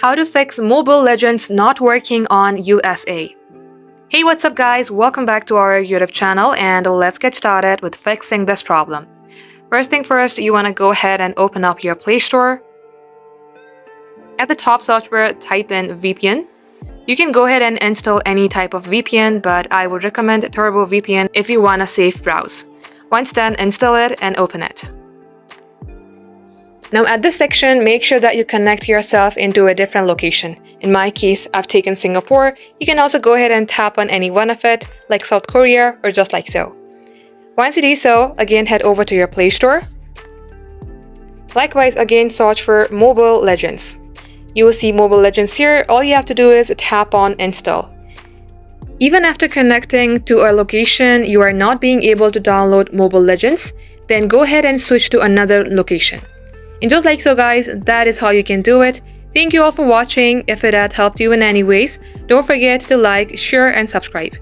How to fix Mobile Legends not working on USA. Hey, what's up guys? Welcome back to our YouTube channel and let's get started with fixing this problem. First thing first, you want to go ahead and open up your Play Store. At the top search bar, type in VPN. You can go ahead and install any type of VPN, but I would recommend Turbo VPN if you want a safe browse. Once done, install it and open it. Now at this section, make sure that you connect yourself into a different location. In my case, I've taken Singapore. You can also go ahead and tap on any one of it, like South Korea or just like so. Once you do so, again head over to your Play Store. Likewise, again search for Mobile Legends. You will see Mobile Legends here. All you have to do is tap on install. Even after connecting to a location, you are not being able to download Mobile Legends, then go ahead and switch to another location. And just like so guys, that is how you can do it. Thank you all for watching. If it had helped you in any ways, don't forget to like, share and subscribe.